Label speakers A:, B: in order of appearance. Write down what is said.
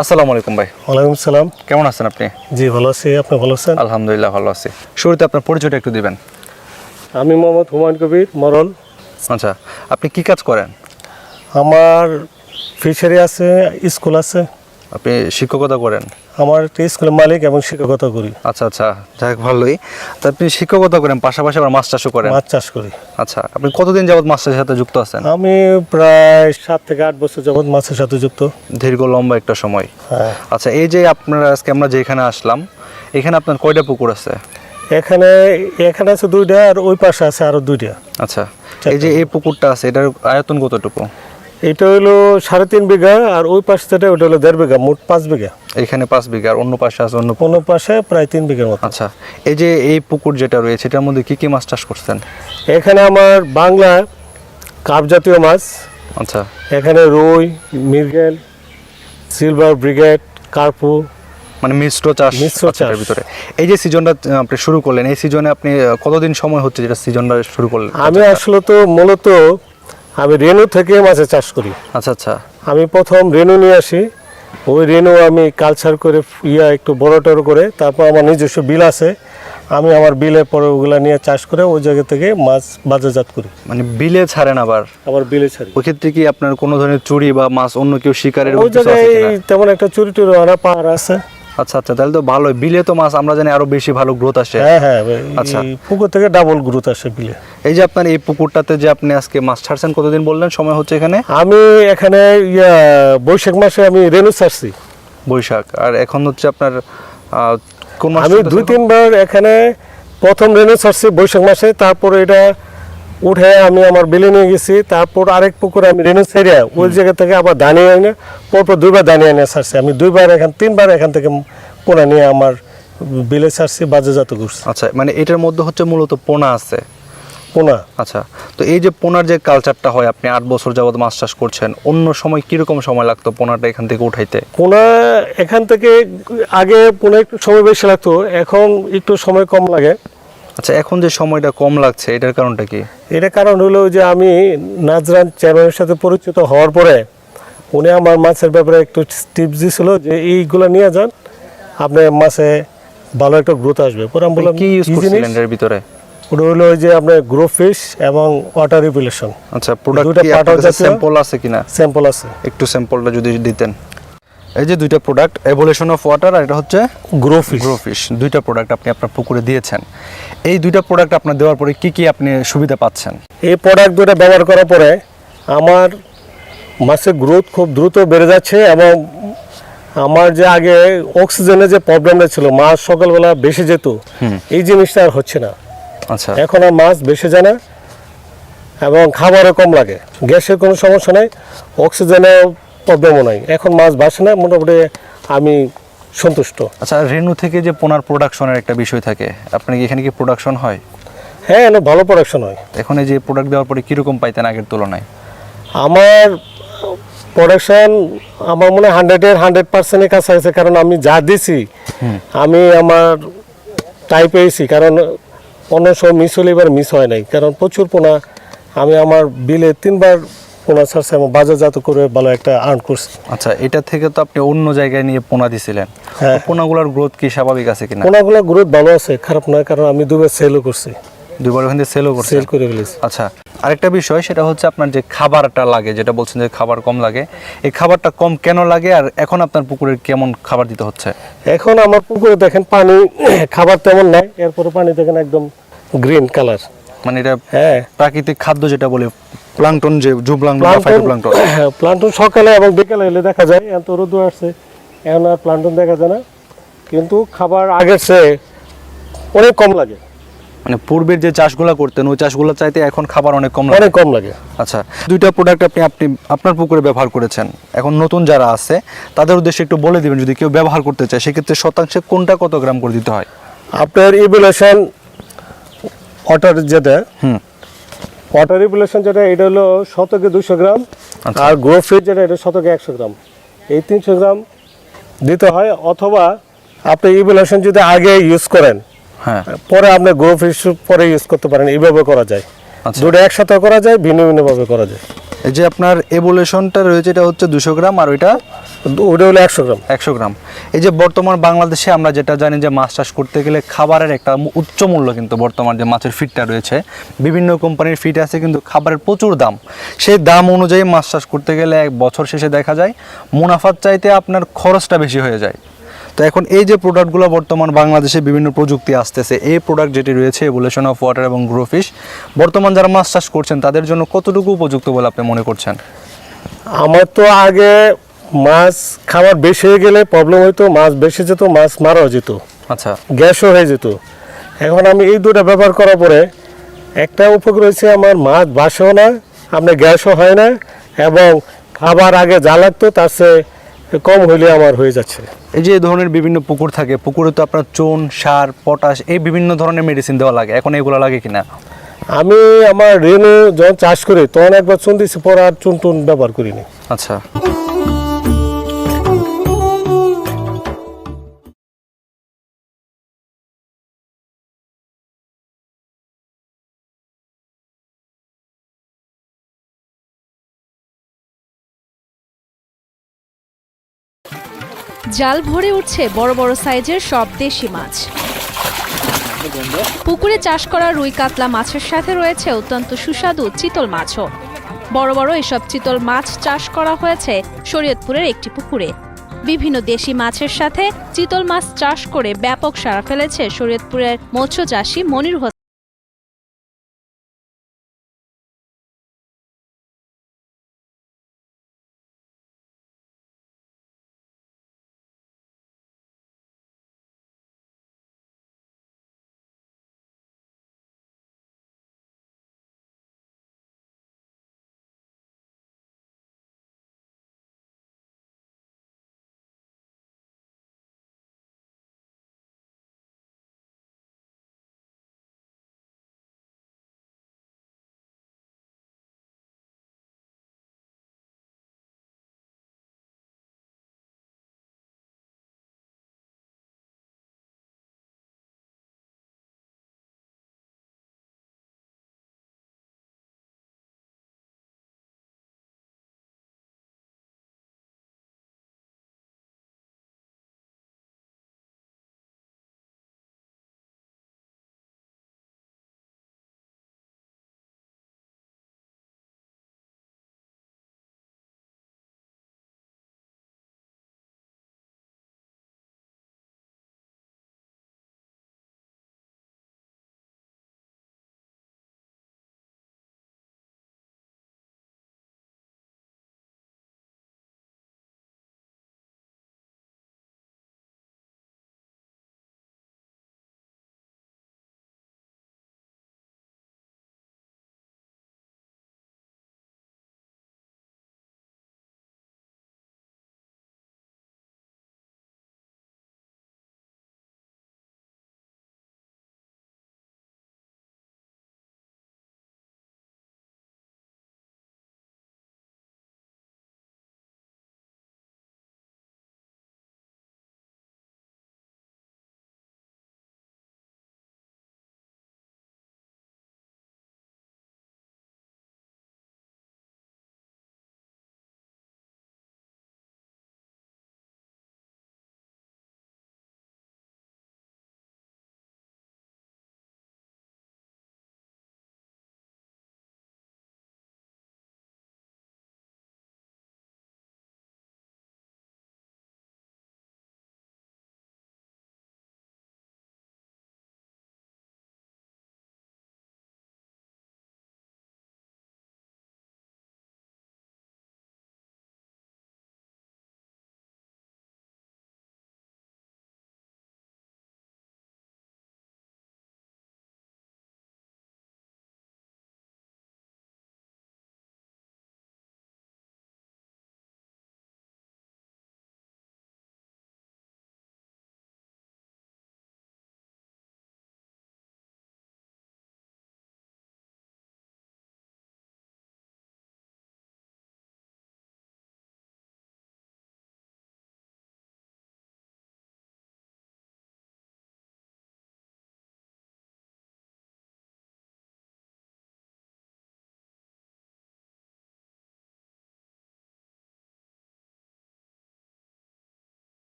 A: আসসালামু আলাইকুম ভাই।
B: ওয়ালাইকুম সালাম।
A: কেমন আছেন আপনি?
B: জি ভালো আছি, আপনি ভালো আছেন?
A: আলহামদুলিল্লাহ ভালো আছি। শুরুতে আপনার পরিচয়টা একটু দিবেন।
B: আমি মোহাম্মদ হুমায়ুন কবির মরল।
A: আচ্ছা, আপনি কি কাজ করেন?
B: আমার ফিশারি আছে, স্কুল আছে।
A: আপনি শিক্ষকতা করেন?
B: আমার একটা স্কুলের মালিক এবং শিক্ষকতা করি।
A: আচ্ছা আচ্ছা, যাক ভালোই। তো আপনি শিক্ষকতা করেন, পাশাপাশি আবার মাছ চাষও করেন?
B: মাছ চাষ করি।
A: আচ্ছা, আপনি কতদিন যাবত মাছ চাষের সাথে যুক্ত আছেন?
B: আমি প্রায় 7 থেকে 8 বছর যাবত মাছের সাথে যুক্ত।
A: দীর্ঘ লম্বা একটা সময়।
B: হ্যাঁ।
A: আচ্ছা, এই যে আপনারা আজকে আমরা যেখানে আসলাম, এখানে আপনার কয়টা পুকুর আছে?
B: এখানে আছে 2টা আর ওই পাশে আছে আরো 2টা।
A: আচ্ছা, এই যে এই পুকুরটা আছে, এটার আয়তন কতটুকু?
B: এটা হলো 3.5 বিঘা আর ওই পাশে যেটা ওটা হলো 1.5 বিঘা, মোট 5 বিঘা।
A: এখানে 5 বিঘা আর অন্য পাশে আছে
B: অন্য পাশে প্রায় 3 বিঘার মতো।
A: আচ্ছা, এই যে এই পুকুর যেটা রয়েছে এটার মধ্যে কি কি মাছ চাষ করছেন?
B: এখানে আমার বাংলা কাপ জাতীয় মাছ।
A: আচ্ছা,
B: এখানে রুই, মৃগেল, সিলভার ব্রিগেড, কার্পু,
A: মানে মিশ্র চাষ আছে এর ভিতরে। এই যে সিজনটা আপনি শুরু করলেন, এই সিজনে আপনি কতদিন সময় হচ্ছে যেটা সিজনটা শুরু করলেন?
B: আমি আসলে তো মূলত আমি রেনু থেকে মাছের চাষ করি।
A: আচ্ছা আচ্ছা,
B: আমি প্রথম রেনু নিয়ে আসি, ওই রেনু আমি কালচার করে একটু বড় টড় করে, তারপর আমার নিজস্ব বিল আছে, আমি আমার বিলে পরে ওগুলা নিয়ে চাষ করে ওই জায়গা থেকে মাছ বাজারজাত করি।
A: মানে বিলে ছাড়েন আবার?
B: আবার বিলে ছাড়ি।
A: ওই ক্ষেত্রে কি আপনার কোনো ধরনের চুরি বা মাছ অন্য কেউ শিকারের
B: ওই জায়গায় তেমন একটা চুরি টুরি হয় না, পাহাড় আছে।
A: আচ্ছা আচ্ছা, তাহলে তো ভালোই। বিলে তো মাছ আমরা জানি আরো বেশি ভালো গ্রোথ আসে।
B: হ্যাঁ হ্যাঁ,
A: আচ্ছা,
B: পুকুর থেকে ডাবল গ্রোথ আসে বিলে।
A: এই যে আপনার এই পুকুরটাতে যে আপনি আজকে মাছ ছাড়ছেন, কতদিন বললেন সময় হচ্ছে এখানে?
B: আমি এখানে বৈশাখ মাসে আমি রেনু ছাড়ছি।
A: বৈশাখ। আর এখন হচ্ছে আপনার কোন মাস?
B: আমি 2-3 বার এখানে প্রথম রেনু ছাড়ছি বৈশাখ মাসে, তারপর এটা উঠে আমি আমার বিলে নিয়ে গেছি, তারপর আরেক পুকুরে আমি রেনু ছেড়ে ওই জায়গা থেকে আবার দানিয়ে এনে পরপর 2বার দানিয়ে এনে ছাড়ছি। আমি 3বার এখান থেকে পোনা নিয়ে আমার বিলে ছাড়ছি, বাজারজাত করছি।
A: আচ্ছা, মানে এটার মধ্যে হচ্ছে মূলত পোনা আছে?
B: পোনা।
A: আচ্ছা, তো এই যে পোনার যে কালচারটা হয়, আপনি 8 বছর যাবত মাছ চাষ করছেন, অন্য সময় কিরকম সময় লাগতো পোনাটা এখান থেকে উঠাইতে?
B: পোনা এখান থেকে আগে পোনা একটু সময় বেশি লাগতো, এখন একটু সময় কম লাগে।
A: আচ্ছা, এখন যে সময়টা কম লাগছে এটার কারণটা কি?
B: এটা কারণ হলো যে আমি নাজরান চেয়ারম্যানের সাথে পরিচিত হওয়ার পরে উনি আমার মাছের ব্যাপারে একটু টিপস দিয়েছিল যে এইগুলো নিয়ে যান, আপনার মাছে ভালো একটা গ্রোথ আসবে। পরে আমি বললাম
A: কি ইউজ করছিলেন এর ভিতরে?
B: ওটা হলো ওই যে আপনার গ্রো ফিশ এবং ওয়াটার রিপুলেশন।
A: আচ্ছা, প্রোডাক্ট
B: দুইটা
A: কি
B: part
A: আপনার কাছে
B: জাতীয়
A: স্যাম্পল আছে কিনা?
B: স্যাম্পল আছে।
A: একটু স্যাম্পলটা যদি দিতেন। এই যে দুইটা প্রোডাক্ট, এভলিউশন অফ ওয়াটার আর এটা হচ্ছে
B: গ্রো ফিশ।
A: গ্রো ফিশ, দুইটা প্রোডাক্ট আপনি আপনার পুকুরে দিয়েছেন। এই দুইটা প্রোডাক্ট আপনার দেওয়ার পরে কি কি আপনি সুবিধা পাচ্ছেন?
B: এই প্রোডাক্ট দুটো ব্যবহার করার পরে আমার মাছের গ্রোথ খুব দ্রুত বেড়ে যাচ্ছে এবং আমার যে আগে অক্সিজেনের যে প্রবলেমটা ছিল, মাছ সকালবেলা বেশি যেত, এই জিনিসটা আর হচ্ছে না।
A: আচ্ছা,
B: এখন আর মাছ বেশি যায় না এবং খাবারও কম লাগে, গ্যাসের কোনো সমস্যা নাই, অক্সিজেনের প্রবলেমও নাই, এখন মাছ বাসে না, মোটামুটি আমি সন্তুষ্ট।
A: আচ্ছা, রেনু থেকে যে পোনার প্রোডাকশনের একটা বিষয় থাকে, আপনার কি এখানে কি প্রোডাকশন হয়?
B: হ্যাঁ, এনে ভালো প্রোডাকশন হয়।
A: এখন এই যে প্রোডাক্ট দেওয়ার পরে কীরকম পাইতেন আগের তুলনায়?
B: আমার প্রোডাকশন আমার মনে হয় 100% কাছাকাছি, কারণ আমি যা দিছি আমি আমার তাই পেয়েছি। কারণ অন্য সব মিস হলে এবার মিস হয় নাই, কারণ প্রচুর পোনা আমি আমার বিলে 3বার পোনা ছাড়ছি এবং বাজারজাত করে ভালো একটা আর্ন করছি।
A: আচ্ছা, এটা থেকে তো আপনি অন্য জায়গায় নিয়ে পোনা দিছিলেন,
B: হ্যাঁ।
A: পোনাগুলোর গ্রোথ কি স্বাভাবিক আছে কিনা?
B: পোনাগুলো গ্রোথ ভালো আছে, খারাপ নয়, কারণ আমি 2বার সেলও করছি,
A: 2বার ওখান থেকে সেলও করছেন?
B: সেল করে ফেলেছি।
A: আচ্ছা, আরেকটা বিষয় সেটা হচ্ছে আপনার যে খাবারটা লাগে, যেটা বলছেন যে খাবার কম লাগে, এই খাবারটা কম কেন লাগে আর এখন আপনার পুকুরে কেমন খাবার দিতে হচ্ছে?
B: এখন আমার পুকুরে দেখেন পানি খাবার তেমন নাই, এরপরে পানি দেখেন একদম গ্রিন কালার,
A: মানে এটা
B: হ্যাঁ
A: প্রাকৃতিক খাদ্য যেটা বলে প্লাঙ্কটন, যে জুপ্লাঙ্কটন বা ফাইটোপ্লাঙ্কটন।
B: প্লান্টন সকালে এবং বিকালে এলে দেখা যায়, এত রোদ আসছে এখন আর প্লান্টন দেখা যায় না, কিন্তু খাবার আগের চেয়ে অনেক কম লাগে।
A: মানে পূর্বের যে চাষগুলো করতেন ওই চাষগুলো চাইতে এখন খাবার অনেক কম লাগে?
B: অনেক কম লাগে।
A: আচ্ছা, দুইটা প্রোডাক্ট আপনি আপনার পুকুরে ব্যবহার করেছেন, এখন নতুন যারা আছে তাদের উদ্দেশ্যে একটু বলে দিবেন, যদি কেউ ব্যবহার করতে চায় সেক্ষেত্রে শতাংশে কোনটা কত গ্রাম করে দিতে হয়?
B: আপনার ইভ্যালুয়েশন ওয়াটার যেটা, ওয়াটার রিপুলেশন যেটা, এটা হলো শতকে 200 গ্রাম, আর গ্রো ফিড যেটা, এটা শতকে 100 গ্রাম, এই 300 গ্রাম দিতে হয়। অথবা আপনি ইভ্যালুয়েশন যদি আগে ইউজ করেন,
A: হ্যাঁ,
B: পরে আপনি গ্রো ফিড পরে ইউজ করতে পারেন, এইভাবে করা যায়। দুটো একসাথে করা যায়, ভিন্ন ভিন্নভাবে করা যায়।
A: এই যে আপনার এভোলিউশনটা রয়েছে এটা হচ্ছে 200 গ্রাম, আর ওইটা
B: ওটা হলো 100 গ্রাম।
A: 100 গ্রাম। এই যে বর্তমান বাংলাদেশে আমরা যেটা জানি যে মাছ চাষ করতে গেলে খাবারের একটা উচ্চ মূল্য, কিন্তু বর্তমান যে মাছের ফিডটা রয়েছে বিভিন্ন কোম্পানির ফিড আছে, কিন্তু খাবারের প্রচুর দাম। সেই দাম অনুযায়ী মাছ চাষ করতে গেলে এক বছর শেষে দেখা যায় মুনাফার চাইতে আপনার খরচটা বেশি হয়ে যায়। তো এখন এই যে প্রোডাক্টগুলো বর্তমান বাংলাদেশে বিভিন্ন প্রযুক্তি আসতেছে, এই প্রোডাক্ট যেটি রয়েছে এভোলিউশন অফ ওয়াটার এবং গ্রোফিশ, বর্তমান যারা মাছ চাষ করছেন তাদের জন্য কতটুকু উপযুক্ত বলে আপনি মনে করছেন?
B: আমার তো আগে মাছ খাবার বেশি হয়ে গেলে প্রবলেম হইতো, মাছ বেশি যেত, মাছ মারাও যেত,
A: আচ্ছা,
B: গ্যাসও হয়ে যেত। এখন আমি এই দুটো ব্যবহার করার পরে একটা উপকার হয়েছে, আমার মাছ বাসেও না, আপনার গ্যাসও হয় না, এবং খাবার আগে যা লাগতো তার চেয়ে কম হইলে আমার হয়ে যাচ্ছে।
A: এই যে এই ধরনের বিভিন্ন পুকুর থাকে, পুকুরে তো আপনার চুন, সার, পটাশ, এই বিভিন্ন ধরনের মেডিসিন দেওয়া লাগে, এখন এগুলো লাগে কিনা?
B: আমি আমার রেনু যখন চাষ করি তখন একবার চুন দিচ্ছি, পরে আর চুন টুন ব্যবহার করিনি।
A: আচ্ছা,
C: জাল ভরে উঠছে বড় বড় সাইজের সব দেশি মাছ। পুকুরে চাষ করা রুই কাতলা মাছের সাথে রয়েছে অত্যন্ত সুস্বাদু চিতল মাছও। বড় বড় এসব চিতল মাছ চাষ করা হয়েছে শরীয়তপুরের একটি পুকুরে। বিভিন্ন দেশি মাছের সাথে চিতল মাছ চাষ করে ব্যাপক সাড়া ফেলেছে শরীয়তপুরের মৎস্য চাষী মনির হোসেন।